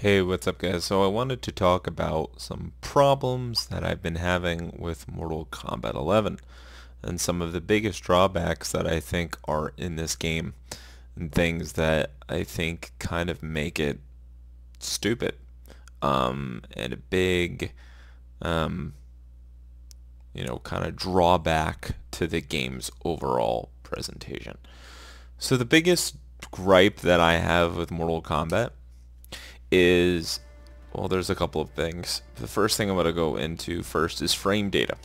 Hey, what's up guys? So I wanted to talk about some problems that I've been having with Mortal Kombat 11 and some of the biggest drawbacks that I think are in this game and things that I think kind of make it stupid and a big um, kind of drawback to the game's overall presentation. So the biggest gripe that I have with Mortal Kombat is, well, there's a couple of things. The first thing I'm going to go into first is frame data.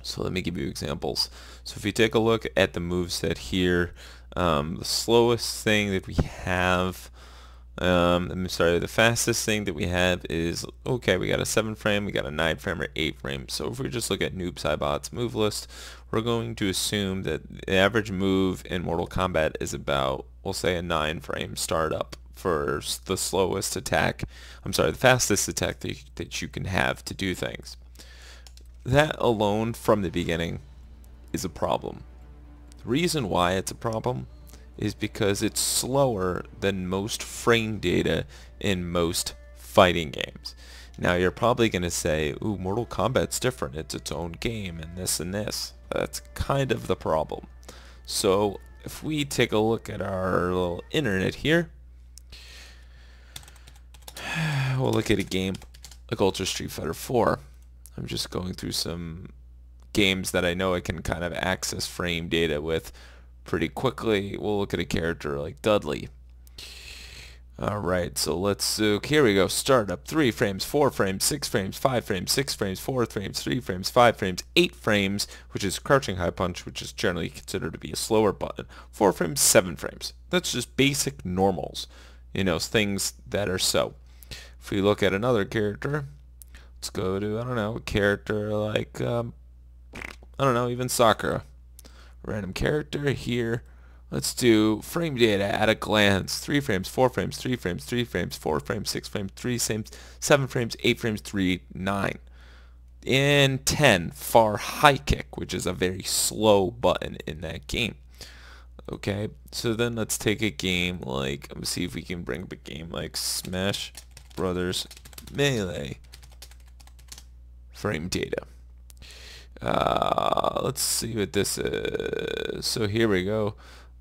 So let me give you examples. So if you take a look at the moveset here, the slowest thing that we have, the fastest thing that we have is, okay, we got a 7 frame, we got a 9 frame or 8 frame. So if we just look at Noob Saibot's move list, we're going to assume that the average move in Mortal Kombat is about, we'll say, a 9 frame startup for the slowest attack, the fastest attack that you can have to do things. That alone from the beginning is a problem. The reason why it's a problem is because it's slower than most frame data in most fighting games. Now you're probably going to say, ooh, Mortal Kombat's different, it's its own game and this and this. That's kind of the problem. So if we take a look at our little internet here, we'll look at a game like Ultra Street Fighter 4. I'm just going through some games that I know I can kind of access frame data with pretty quickly. We'll look at a character like Dudley. Alright, so let's, here we go. Startup, 3 frames, 4 frames, 6 frames, 5 frames, 6 frames, 4 frames, 3 frames, 5 frames, 8 frames, which is crouching high punch, which is generally considered to be a slower button. 4 frames, 7 frames. That's just basic normals, things that are so. If we look at another character, let's go to, I don't know, a character like, I don't know, even Sakura. Random character here. Let's do frame data at a glance. 3 frames, 4 frames, 3 frames, 3 frames, 4 frames, 6 frames, 3 frames, 7 frames, 8 frames, 3, 9. And 10, far high kick, which is a very slow button in that game. Okay, so then let's take a game like, let's see if we can bring up a game like Smash Brothers Melee. Frame data. Let's see what this is. So here we go.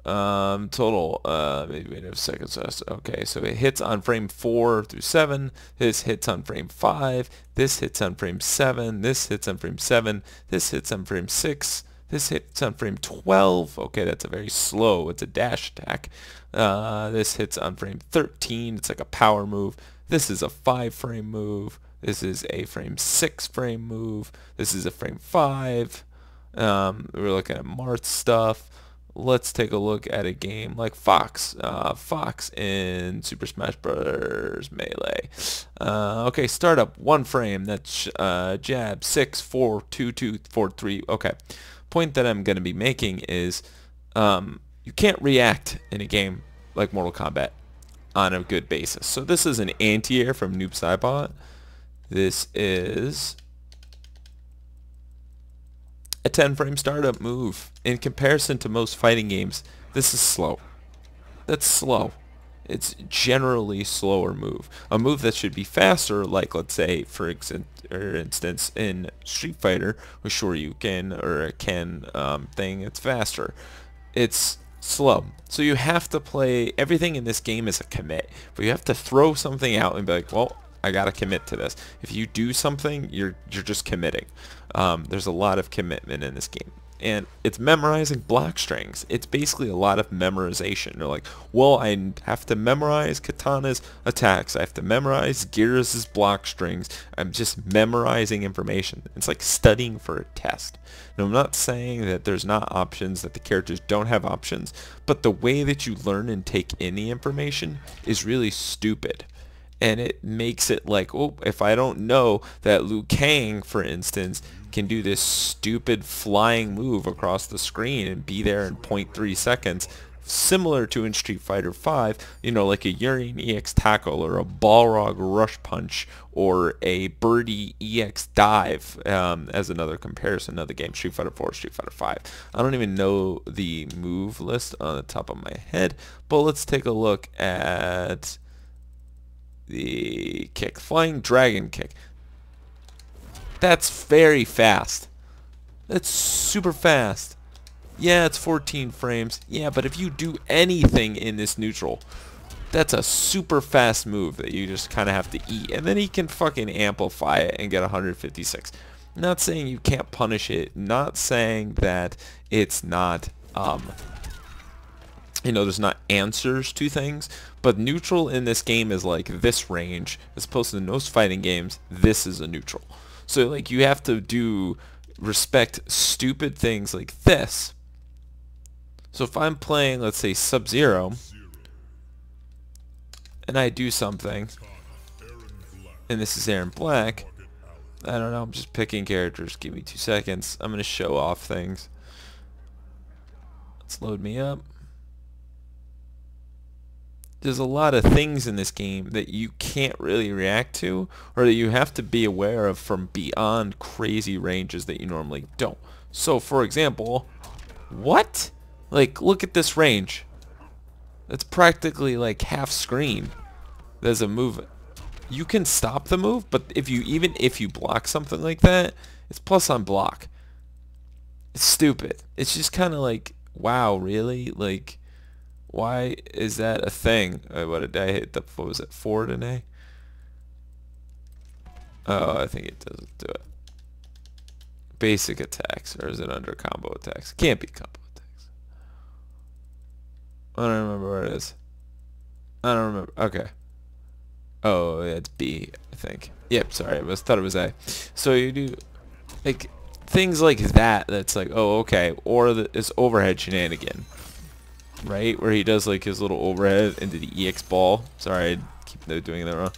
Total, maybe wait a second. Okay, so it hits on frame 4 through 7. This hits on frame 5. This hits on frame 7. This hits on frame 7. This hits on frame 6. This hits on frame 12. Okay, that's a very slow. It's a dash attack. This hits on frame 13. It's like a power move. This is a 5 frame move. This is a frame 6 frame move. This is a frame 5. We're looking at Marth stuff. Let's take a look at a game like Fox. Fox in Super Smash Bros. Melee. Okay, startup 1 frame. That's jab 6, 4, 2, 2, 4, 3. Okay. Point that I'm going to be making is you can't react in a game like Mortal Kombat on a good basis. So this is an anti-air from Noob Saibot. This is a 10 frame startup move. In comparison to most fighting games, this is slow. That's slow. It's generally slower move. A move that should be faster, like let's say for instance in Street Fighter with Shoryuken or a Ken thing, it's faster. It's slow. So you have to play, everything in this game is a commit. But you have to throw something out and be like, well, I gotta commit to this. If you do something, you're just committing. There's a lot of commitment in this game, and it's memorizing block strings. It's basically a lot of memorization. You're like, well, I have to memorize Katana's attacks. I have to memorize Gears' block strings. I'm just memorizing information. It's like studying for a test. Now, I'm not saying that there's not options, that the characters don't have options, but the way that you learn and take in the information is really stupid. And it makes it like, oh, if I don't know that Liu Kang, for instance, can do this stupid flying move across the screen and be there in 0.3 seconds, similar to in Street Fighter 5, like a Urian EX tackle or a Balrog rush punch or a Birdie EX dive, as another comparison of the game, Street Fighter 4, Street Fighter 5. I don't even know the move list on the top of my head, but let's take a look at the kick. Flying dragon kick. That's very fast. That's super fast. Yeah, it's 14 frames. Yeah, but if you do anything in this neutral, that's a super fast move that you just kind of have to eat. And then he can fucking amplify it and get 156. Not saying you can't punish it. Not saying that it's not, you know, there's not answers to things. But neutral in this game is like this range. As opposed to most fighting games, this is a neutral. So like you have to respect stupid things like this. So if I'm playing, let's say, Sub-Zero, and I do something, and this is Aaron Black, I don't know, I'm just picking characters. Give me 2 seconds. I'm going to show off things. Let's load me up. There's a lot of things in this game that you can't really react to, or that you have to be aware of from beyond crazy ranges that you normally don't. So, for example, what? Like, look at this range. That's practically like half screen. There's a move. You can stop the move, but even if you block something like that, it's plus on block. It's stupid. It's just kind of like, wow, really? Like, why is that a thing? What did I hit? What was it? 4 today? Oh, I think it doesn't do it. Basic attacks, or is it under combo attacks? Can't be combo attacks. I don't remember where it is. I don't remember. Okay. Oh, yeah, it's B, I think. Yep, sorry, I thought it was A. So you do, like, things like that, that's like, oh, okay. Or this overhead shenanigan, right? Where he does, like, his little overhead into the EX ball. Sorry, I keep doing that wrong.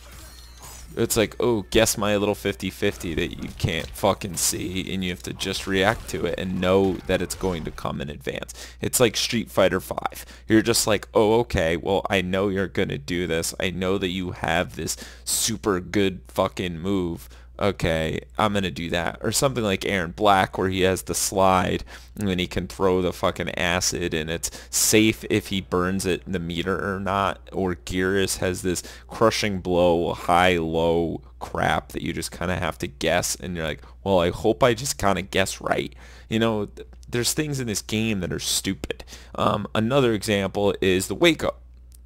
It's like, oh, guess my little 50-50 that you can't fucking see, and you have to just react to it and know that it's going to come in advance. It's like Street Fighter 5. You're just like, oh, okay, well, I know you're gonna do this. I know that you have this super good fucking move. Okay, I'm gonna do that. Or something like Aaron Black, where he has the slide and then he can throw the fucking acid, and it's safe if he burns it in the meter or not. Or Gearus has this crushing blow, high-low crap that you just kind of have to guess, and you're like, well, I hope I just kind of guess right. You know, there's things in this game that are stupid. Another example is the wake up.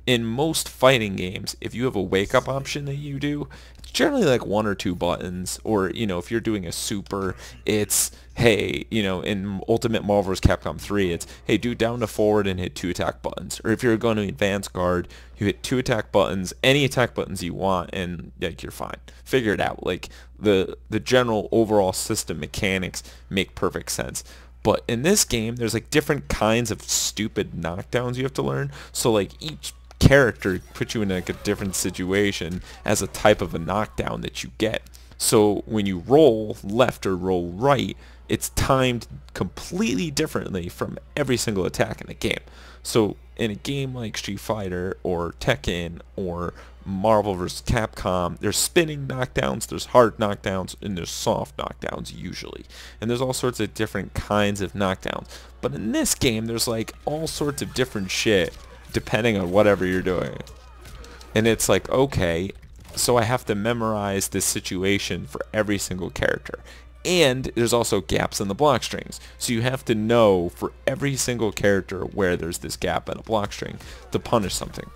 In most fighting games, if you have a wake up option that you do, it's generally like 1 or 2 buttons. Or, you know, if you're doing a super, it's, hey, you know, in Ultimate Marvel vs. Capcom 3, it's, hey, do down to forward and hit 2 attack buttons. Or if you're going to advance guard, you hit 2 attack buttons, any attack buttons you want, and like you're fine. Figure it out. Like the general overall system mechanics make perfect sense. But in this game, there's like different kinds of stupid knockdowns you have to learn. So like each character puts you in like a different situation as a type of a knockdown that you get. So when you roll left or roll right, it's timed completely differently from every single attack in the game. So in a game like Street Fighter or Tekken or Marvel vs. Capcom, there's spinning knockdowns, there's hard knockdowns, and there's soft knockdowns usually. And there's all sorts of different kinds of knockdowns. But in this game, there's like all sorts of different shit depending on whatever you're doing. And it's like, okay, so I have to memorize this situation for every single character. And there's also gaps in the block strings. So you have to know for every single character where there's this gap in a block string to punish something.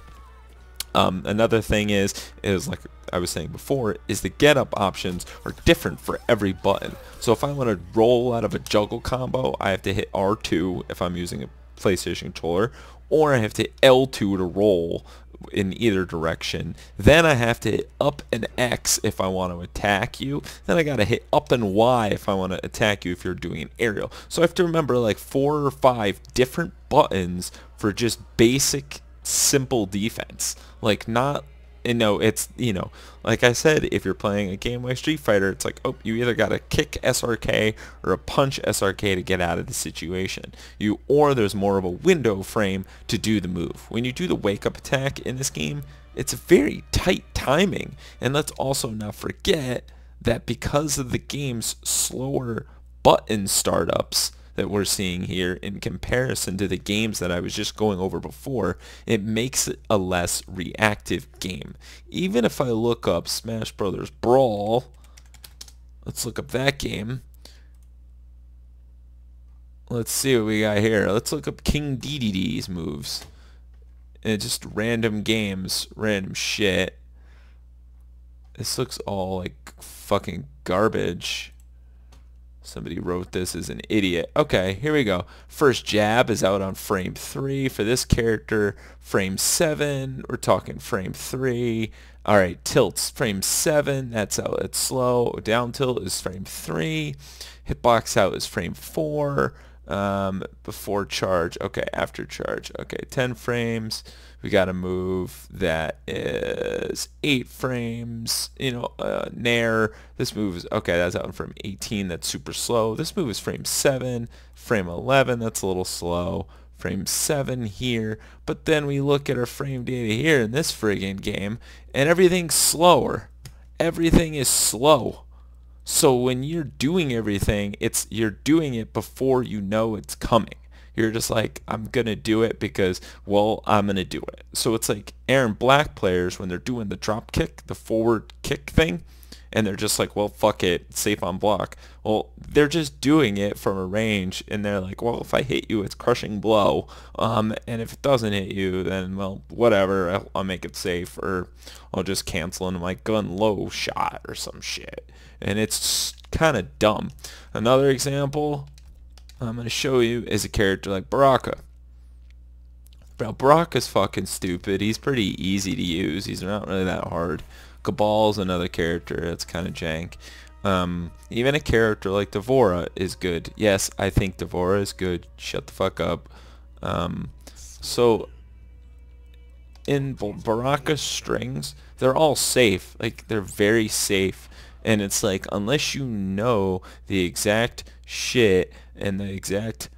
Another thing is like I was saying before, is the get up options are different for every button. So if I want to roll out of a juggle combo, I have to hit R2 if I'm using a PlayStation controller, or I have to hit L2 to roll in either direction. Then I have to hit up and X if I want to attack you. Then I gotta hit up and Y if I want to attack you if you're doing an aerial. So I have to remember like 4 or 5 different buttons for just basic simple defense. Like not, you know, it's, you know, like I said, if you're playing a game like Street Fighter, it's like, oh, you either gotta kick SRK or a punch SRK to get out of the situation. Or there's more of a window frame to do the move. When you do the wake up attack in this game, it's very tight timing. And let's also not forget that because of the game's slower button startups, that we're seeing here in comparison to the games that I was just going over before, it makes it a less reactive game. Even if I look up Smash Brothers Brawl, let's look up that game. Let's see what we got here. Let's look up King DDD's moves. And just random games, random shit. This looks all like fucking garbage. Somebody wrote this as an idiot. Okay, here we go. First jab is out on frame 3 for this character. Frame 7, we're talking frame 3. Alright, tilts, frame 7, that's out, it's slow. Down tilt is frame 3. Hitbox out is frame 4. Before charge, okay, after charge, okay, 10 frames. We got a move that is 8 frames, you know, nair. This move is, okay, that's out from 18, that's super slow. This move is frame 7, frame 11, that's a little slow, frame 7 here. But then we look at our frame data here in this friggin' game, and everything's slower. Everything is slow. So when you're doing everything, you're doing it before you know it's coming. You're just like, I'm going to do it because, well, I'm going to do it. So it's like Aaron Black players when they're doing the drop kick, the forward kick thing, and they're just like, well, fuck it, it's safe on block. Well, they're just doing it from a range, and they're like, well, if I hit you, it's crushing blow. And if it doesn't hit you, then, well, whatever, I'll make it safe, or I'll just cancel into my gun low shot or some shit. And it's kind of dumb. Another example I'm going to show you is a character like Baraka. Now, Baraka's fucking stupid. He's pretty easy to use. He's not really that hard. Cabal's another character that's kind of jank. Even a character like Devora is good. Yes, I think Devora is good. Shut the fuck up. So in Baraka's strings, they're all safe. Like, they're very safe. And it's like, unless you know the exact shit and the exact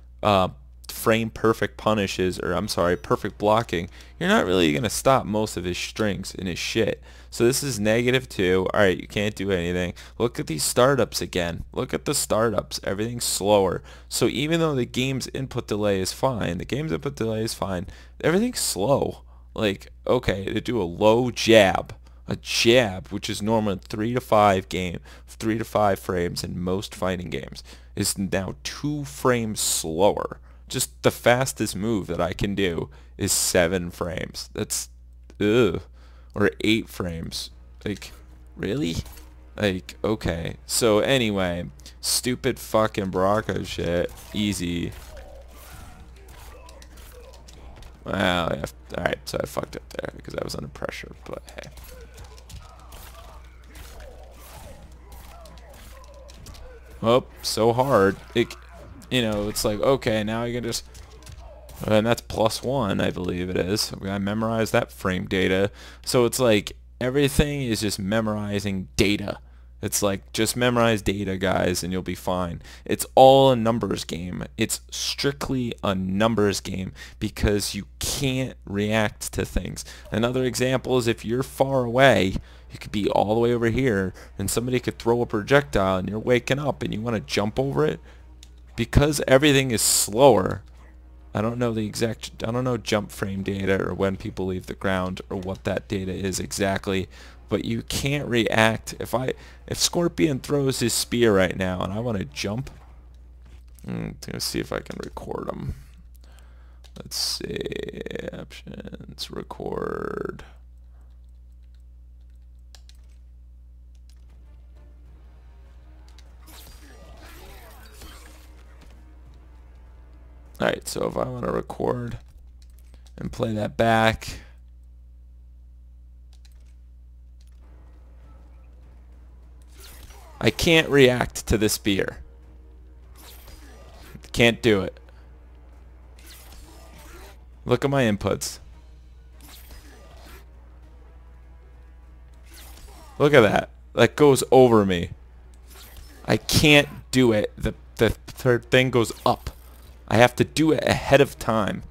frame perfect punishes, or I'm sorry, perfect blocking, you're not really going to stop most of his strings and his shit. So this is -2. Alright, you can't do anything. Look at these startups again. Look at the startups. Everything's slower. So even though the game's input delay is fine, everything's slow. Like, okay, to do a low jab, which is normally 3 to 5 frames in most fighting games, is now 2 frames slower. Just the fastest move that I can do is 7 frames. That's, ugh. Or 8 frames. Like, really? Like, okay. So anyway, stupid fucking Baraka shit. Easy. Wow, yeah. Alright, so I fucked up there because I was under pressure, but hey. Oh, so hard. You know, it's like, okay, now you can just... And that's +1, I believe it is. I memorized that frame data. So it's like, everything is just memorizing data. It's like, just memorize data, guys, and you'll be fine. It's all a numbers game. It's strictly a numbers game because you can't react to things. Another example is if you're far away, you could be all the way over here, and somebody could throw a projectile, and you're waking up, and you want to jump over it. Because everything is slower, I don't know jump frame data or when people leave the ground or what that data is exactly, but you can't react. If Scorpion throws his spear right now and I want to jump, I'm gonna see if I can record him. Let's see, options, record. Alright, so if I want to record and play that back, I can't react to the spear. Can't do it. Look at my inputs. Look at that. That goes over me. I can't do it. The third thing goes up. I have to do it ahead of time.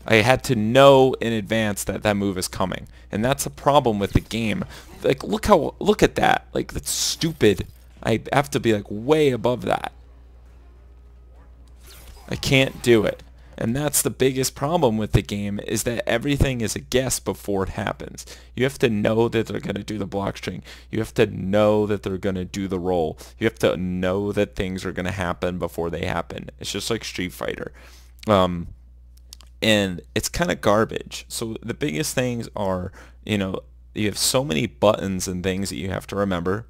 I had to know in advance that that move is coming. And that's a problem with the game. Like, look at that. Like, that's stupid. I have to be like way above that. I can't do it. And that's the biggest problem with the game, is that everything is a guess before it happens. You have to know that they're going to do the block string. You have to know that they're going to do the roll. You have to know that things are going to happen before they happen. It's just like Street Fighter. And it's kind of garbage. So the biggest things are, you know, you have so many buttons and things that you have to remember.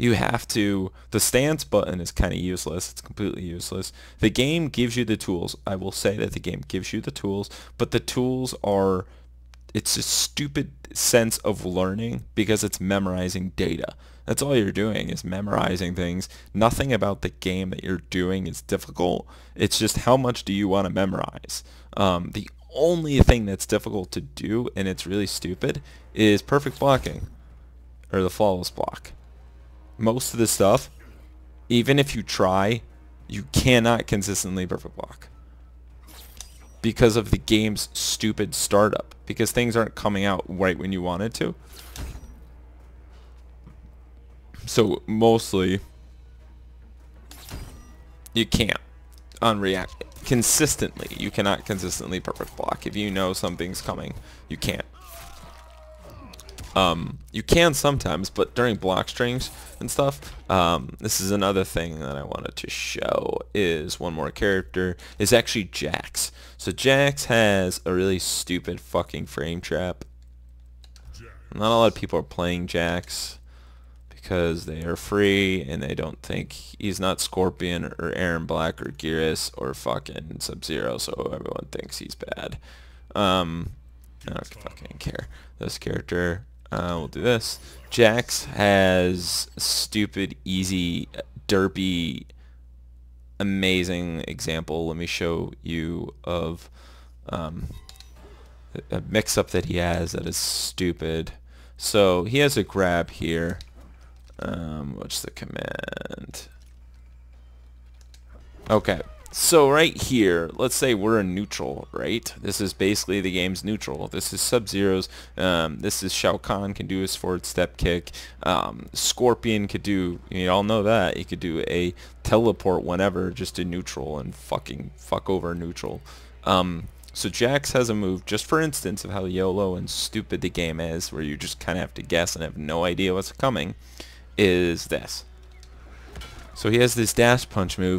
You have to, the stance button is kind of useless. It's completely useless. The game gives you the tools. I will say that the game gives you the tools, but the tools are, it's a stupid sense of learning because it's memorizing data. That's all you're doing, is memorizing things. Nothing about the game that you're doing is difficult. It's just how much do you want to memorize. The only thing that's difficult to do, and it's really stupid, is perfect blocking, or the flawless block. Most of the stuff, even if you try, you cannot consistently perfect block because of the game's stupid startup, because things aren't coming out right when you want it to. So mostly you can't on react consistently. You cannot consistently perfect block. If you know something's coming, you can't. You can sometimes, but during block strings and stuff, this is another thing that I wanted to show, is one more character, is actually Jax. So Jax has a really stupid fucking frame trap. Not a lot of people are playing Jax because they are free and they don't think he's not Scorpion or Aaron Black or Geras or fucking Sub-Zero, so everyone thinks he's bad. I don't fucking care. This character, we'll do this. Jax has stupid, easy, derpy, amazing example. Let me show you of a mix-up that he has that is stupid. So he has a grab here. What's the command? Okay. So right here, let's say we're in neutral, right? This is basically the game's neutral. This is Sub-Zero's. This is Shao Kahn can do his forward step kick. Scorpion could do, you all know that, he could do a teleport whenever just to neutral and fucking fuck over neutral. So Jax has a move, just for instance of how YOLO and stupid the game is, where you just kind of have to guess and have no idea what's coming, is this. So he has this dash punch move.